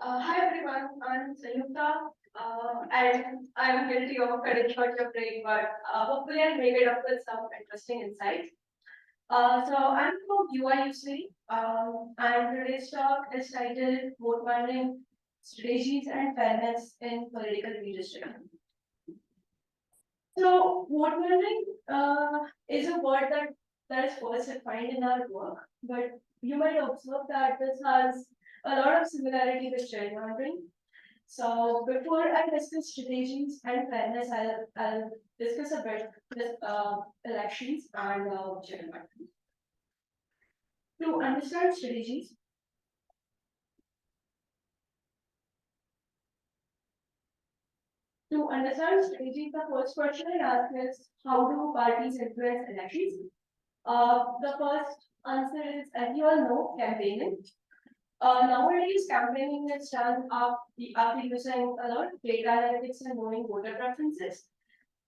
Hi everyone, I'm Sanyukta, and I'm guilty of cutting short your break, but hopefully I'll make it up with some interesting insights. So I'm from UIUC, and today's talk is titled Votemandering Strategies and Fairness in Political Redistricting. So votemandering is a word that is first defined in our work, but you might observe that this has a lot of similarity with gerrymandering. So before I discuss strategies and fairness, I'll discuss a bit with elections and gerrymandering. To understand strategies, the first question I ask is how do parties influence elections? The first answer is, as you all know, campaigning. Nowadays, campaigning is done after using a lot of data analytics and knowing voter preferences.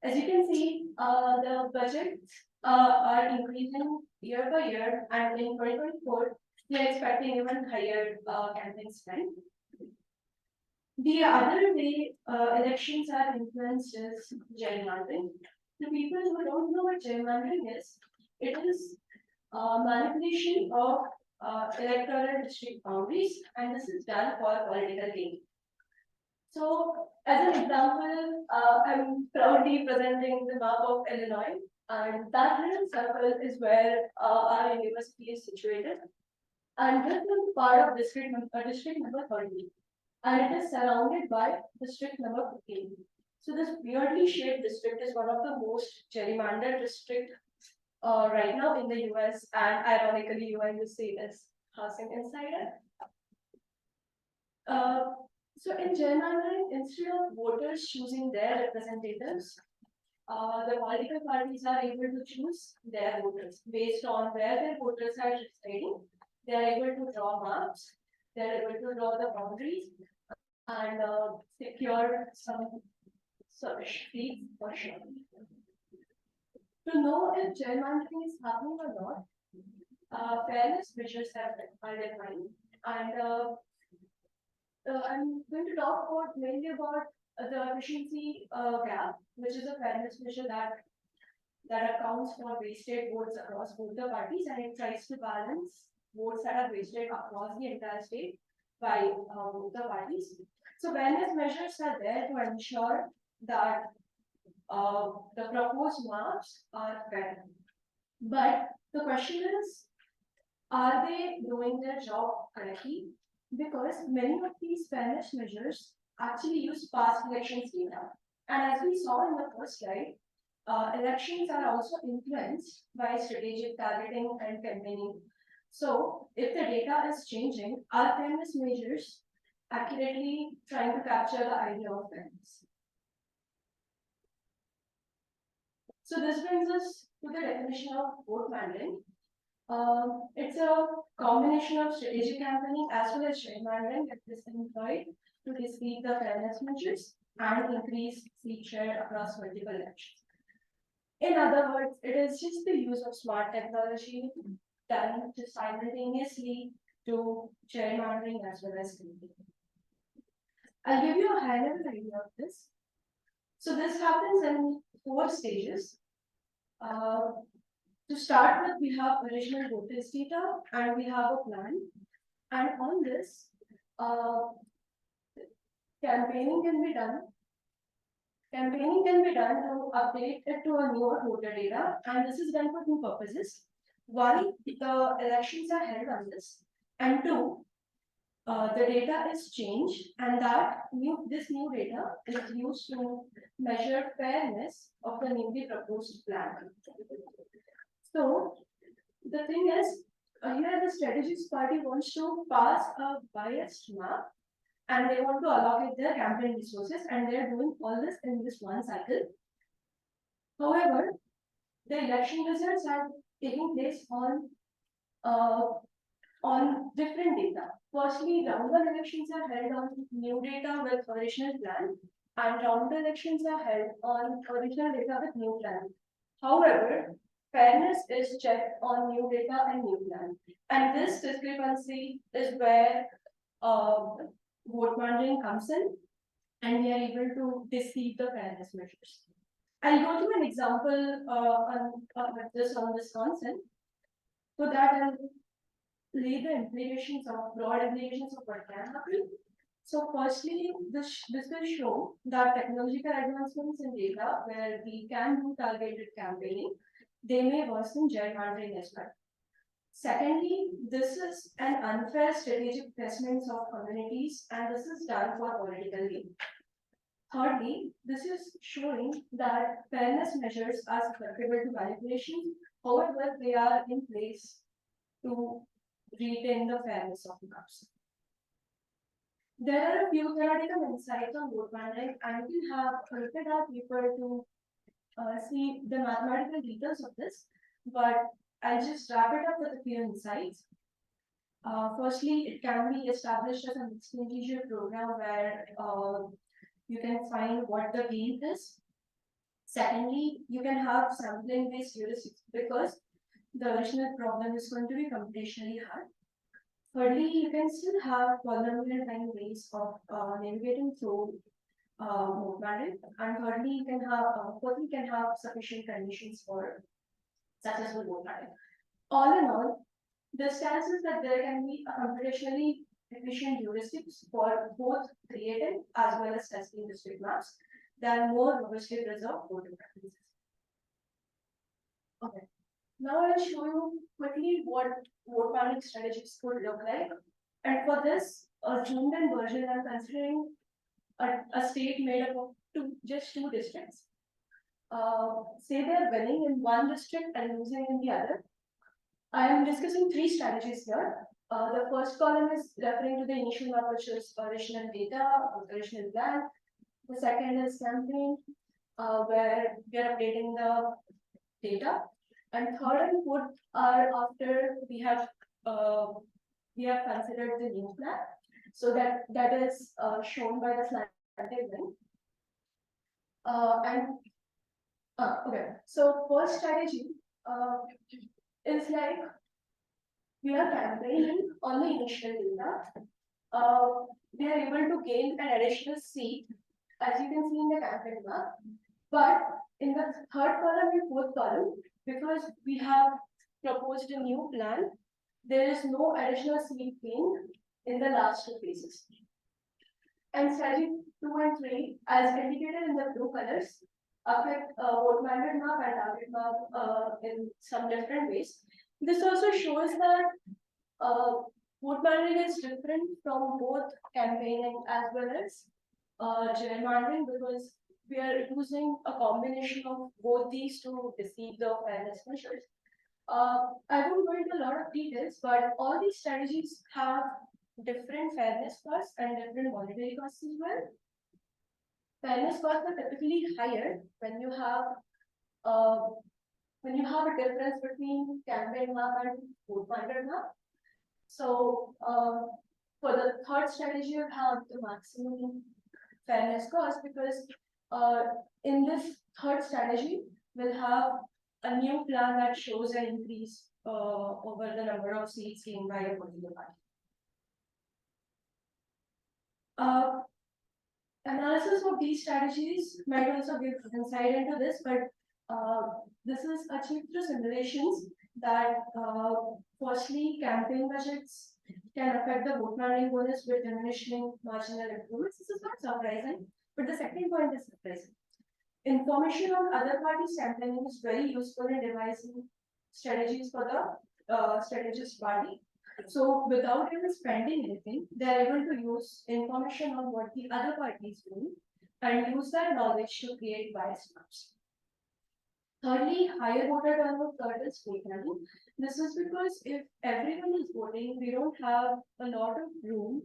As you can see, the budgets are increasing year by year, and in 2024, we are expecting even higher campaign spend. The other way elections are influenced is gerrymandering. The people who don't know what gerrymandering is, it is manipulation of electoral district boundaries, and this is done for political gain. So, as an example, I'm proudly presenting the map of Illinois, and that little circle is where our university is situated. And this is part of district number 30, and it is surrounded by district number 15. So this weirdly shaped district is one of the most gerrymandered district right now in the US, and ironically, UIUC is housing inside it. So in gerrymandering, instead of voters choosing their representatives, the political parties are able to choose their voters based on where their voters are residing. They are able to draw maps, they are able to draw the boundaries, and secure some seats for sure. To know if gerrymandering is happening or not, fairness measures are defined, and I'm going to talk mainly about the efficiency gap, which is a fairness measure that accounts for wasted votes across both the parties, and it tries to balance votes that are wasted across the entire state by both the parties. So fairness measures are there to ensure that the proposed maps are fair. But the question is, are they doing their job correctly? Because many of these fairness measures actually use past elections data. And as we saw in the first slide, elections are also influenced by strategic targeting and campaigning. So if the data is changing, are fairness measures accurately trying to capture the idea of fairness? So this brings us to the definition of votemandering. It's a combination of strategic campaigning as well as gerrymandering that is employed to deceive the fairness measures and increase seat share across multiple elections. In other words, it is just the use of smart technology done to simultaneously do gerrymandering as well as campaigning. I'll give you a high-level idea of this. So this happens in 4 stages. To start with, we have original voters data and we have a plan. And on this, campaigning can be done. Campaigning can be done to update it to a newer voter data, and this is done for 2 purposes. 1, the elections are held on this, and 2, the data is changed, and this new data is used to measure fairness of the newly proposed plan. So the thing is, here the strategist party wants to pass a biased map, and they want to allocate their campaign resources, and they're doing all this in this one cycle. However, the election results are taking place on different data. Firstly, round-one elections are held on new data with original plan, and round elections are held on original data with new plan. However, fairness is checked on new data and new plan, and this discrepancy is where Votemandering comes in, and we are able to deceive the fairness measures. I'll go through an example on this concept. So that I'll lay the implications of broad implications of what can happen. So firstly, this will show that technological advancements in data where we can do targeted campaigning, they may worsen gerrymandering as well. Secondly, this is an unfair strategic placement of communities, and this is done for political gain. Thirdly, this is showing that fairness measures are susceptible to manipulation, however, they are in place to retain the fairness of maps. There are a few theoretical insights on votemandering, and we have looked at paper to see the mathematical details of this, but I'll just wrap it up with a few insights. Firstly, it can be established as a mixed integer program where you can find what the gain is. Secondly, you can have sampling-based heuristics because the original problem is going to be computationally hard. Thirdly, you can still have polynomial time ways of navigating through votemandering. And thirdly, you can have sufficient conditions for successful votemandering. All in all, this tells us that there can be a computationally efficient heuristics for both creating as well as testing district maps that are more robustly preserved voting practices. Okay. Now I'll show you quickly what votemandering strategies could look like. And for this, a zoomed-in version, I'm considering a state made up of just two districts. Say they're winning in one district and losing in the other. I am discussing three strategies here. The first column is referring to the initial map, which is original data, original plan. The second is sampling, where we are updating the data. And third and fourth are after we have considered the new plan. So that is shown by the slanted line. Okay. So first strategy is like we are campaigning on the initial data. We are able to gain an additional seat, as you can see in the campaign map. But in the third column and fourth column, because we have proposed a new plan, there is no additional seat gain in the last two phases. And strategy 2 and 3, as indicated in the blue colors, affect vote-mandate map and target map in some different ways. This also shows that vote-mandate is different from both campaigning as well as gerrymandering, because we are using a combination of both these to deceive the fairness measures. I won't go into a lot of details, but all these strategies have different fairness costs and different monetary costs as well. Fairness costs are typically higher when you have a difference between campaign map and vote-mandate map. So for the third strategy, you have the maximum fairness cost, because in this third strategy, we'll have a new plan that shows an increase over the number of seats gained by a particular party. Analysis of these strategies might also give insight into this, but this is achieved through simulations that firstly, campaign budgets can affect the vote-mandate bonus with diminishing marginal improvements. This is not surprising, but the second point is surprising. Information on other parties' campaigning is very useful in devising strategies for the strategist party. So without even spending anything, they are able to use information on what the other party is doing and use that knowledge to create biased maps. Thirdly, higher voter turnout third is vote-mandate. This is because if everyone is voting, we don't have a lot of room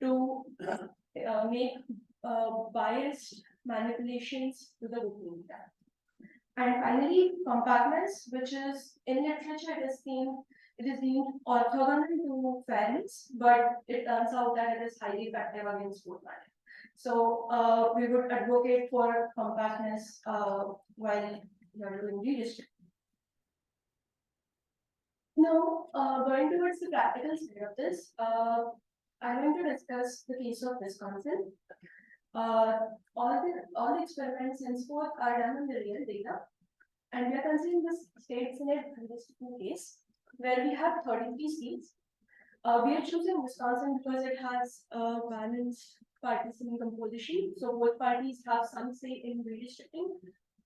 to make biased manipulations to the voting data. And finally, compactness, which is in literature, it is deemed orthogonal to fairness, but it turns out that it is highly effective against vote-mandate. So we would advocate for compactness while you are doing redistricting. Now, going towards the practical side of this, I'm going to discuss the case of Wisconsin. All the experiments henceforth are done on the real data, and we are considering this state senate redistricting case where we have 33 seats. We are choosing Wisconsin because it has a balanced partisan composition, so both parties have some say in redistricting.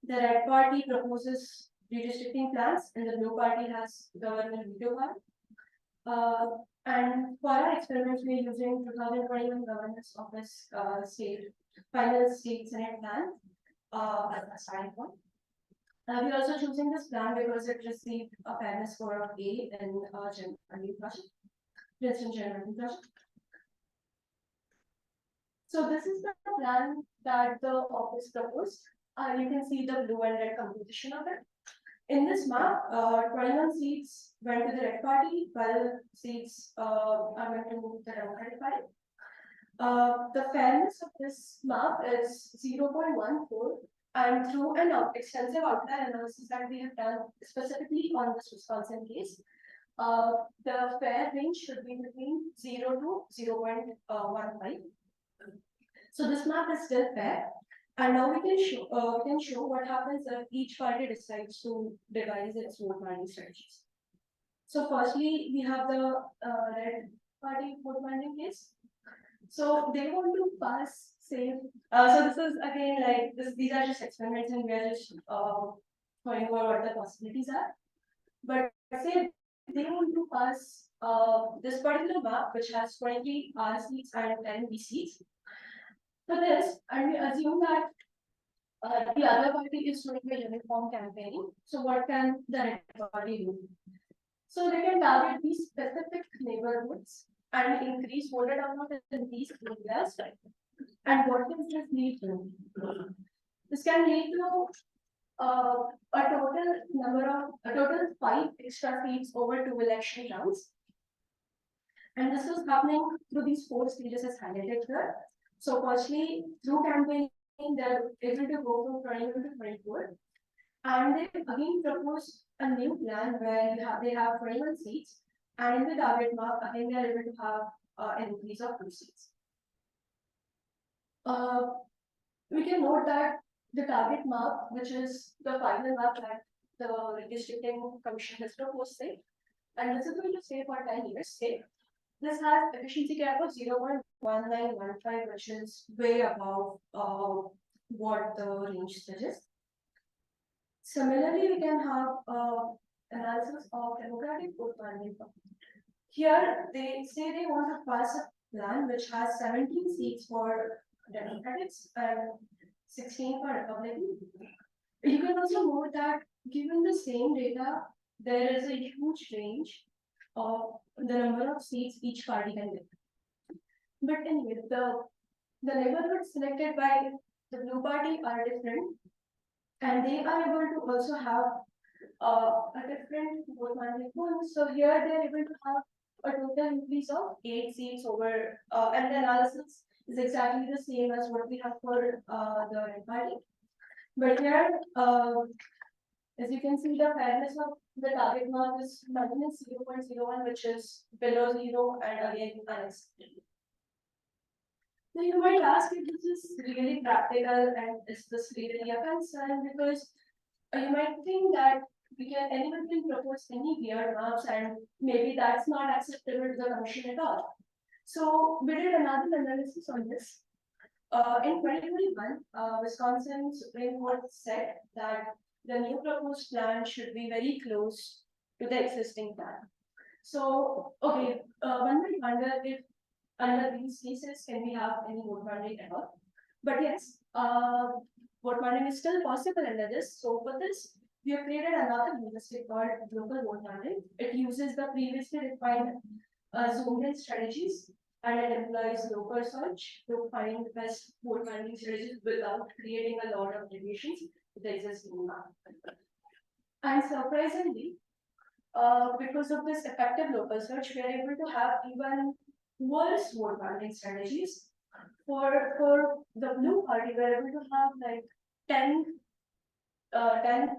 The red party proposes redistricting plans, and the blue party has government veto power. And for our experiments, we are using 2021 Governance Office final state senate plan as a starting point. We're also choosing this plan because it received a fairness score of A in Gerrymandering project, Princeton Gerrymandering project. So this is the plan that the office proposed. You can see the blue and red composition of it. In this map, 21 seats went to the red party, 12 seats went to the Democratic party. The fairness of this map is 0.14, and through an extensive outlier analysis that we have done specifically on this Wisconsin case, the fair range should be between 0 to 0.15. So this map is still fair. And now we can show what happens if each party decides to devise its vote buying strategies. So firstly, we have the red party vote buying case. So they want to pass, say, so this is again like this. These are just experiments, and we are just going over what the possibilities are. But say they want to pass this particular map, which has 23 R seats and 10 B seats. For this, and we assume that the other party is doing a uniform campaigning. So what can the red party do? So they can target these specific neighborhoods and increase voter turnout in these areas. And what does this lead to? This can lead to a total 5 extra seats over 2 election rounds. And this is happening through these 4 stages as highlighted here. So firstly, through campaigning, they're able to go from 21 to 24. And they again propose a new plan where they have 21 seats. And in the target map, again, they're able to have an increase of 2 seats. We can note that the target map, which is the final map that the Redistricting Commission has proposed, say, and this is going to stay for 10 years, say, this has efficiency cap of 0.1915, which is way above what the range suggests. Similarly, we can have analysis of democratic vote buying. Here, they say they want to pass a plan which has 17 seats for Democrats and 16 for Republicans. You can also note that given the same data, there is a huge range of the number of seats each party can get. But anyway, the neighborhoods selected by the blue party are different, and they are able to also have a different vote mandate pool. So here they are able to have a total increase of 8 seats over, and the analysis is exactly the same as what we have for the red party. But here, as you can see, the fairness of the target mark is minus 0.01, which is below 0 and again unacceptable. So you might ask if this is really practical and is this really a concern, because you might think that anyone can propose any weird maps and maybe that's not acceptable to the commission at all. So we did another analysis on this. In 2021, Wisconsin Supreme Court said that the new proposed plan should be very close to the existing plan. So, okay, one might wonder if under these cases can we have any vote mandate at all? But yes, vote mandate is still possible under this. So for this, we have created another heuristic called local vote mandate. It uses the previously defined zone-based strategies, and it employs local search to find the best vote mandate strategies without creating a lot of deviations to the existing map. And surprisingly, because of this effective local search, we are able to have even worse vote buying strategies. For the blue party, we are able to have like 10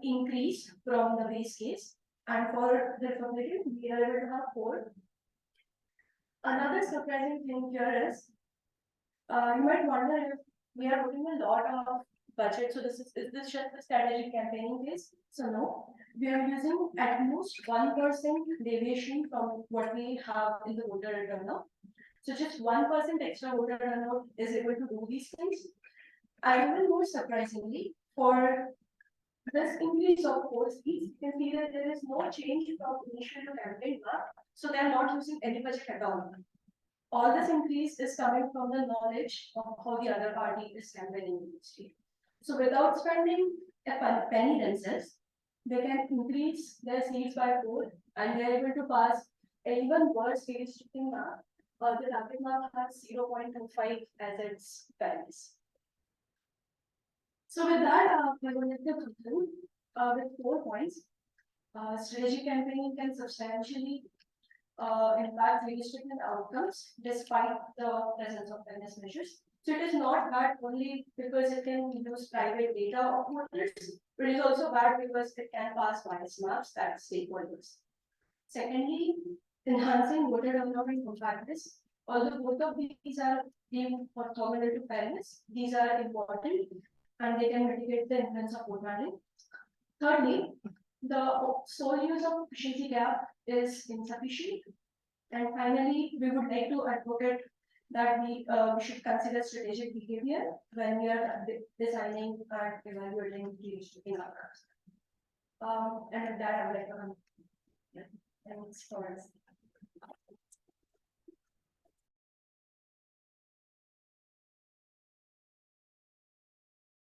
increase from the base case, and for the Republican, we are able to have 4. Another surprising thing here is, you might wonder if we are putting a lot of budget. So is this just a strategic campaigning phase? So no, we are using at most 1% deviation from what we have in the voter turnout. So just 1% extra voter turnout is able to do these things. And even more surprisingly, for this increase of force fees, you can see that there is no change from initial to campaign mark. So they are not using any budget at all. All this increase is coming from the knowledge of how the other party is campaigning in the state. So without spending a penny themselves, they can increase their seats by 4 and they are able to pass an even worse redistricting mark, or the rapid mark has 0.25 as its values. So with that, we will let the conclude with 4 points. Strategic campaigning can substantially impact redistricting outcomes despite the presence of fairness measures. So it is not bad only because it can use private data of voters, but it is also bad because it can pass bias marks at stakeholders. Secondly, enhancing voter turnout and compactness. Although both of these are deemed orthogonal to fairness, these are important and they can mitigate the influence of vote-mandering. Thirdly, the sole use of efficiency gap is insufficient. And finally, we would like to advocate that we should consider strategic behavior when we are designing and evaluating redistricting outcomes. And with that, I would like to thanks for us.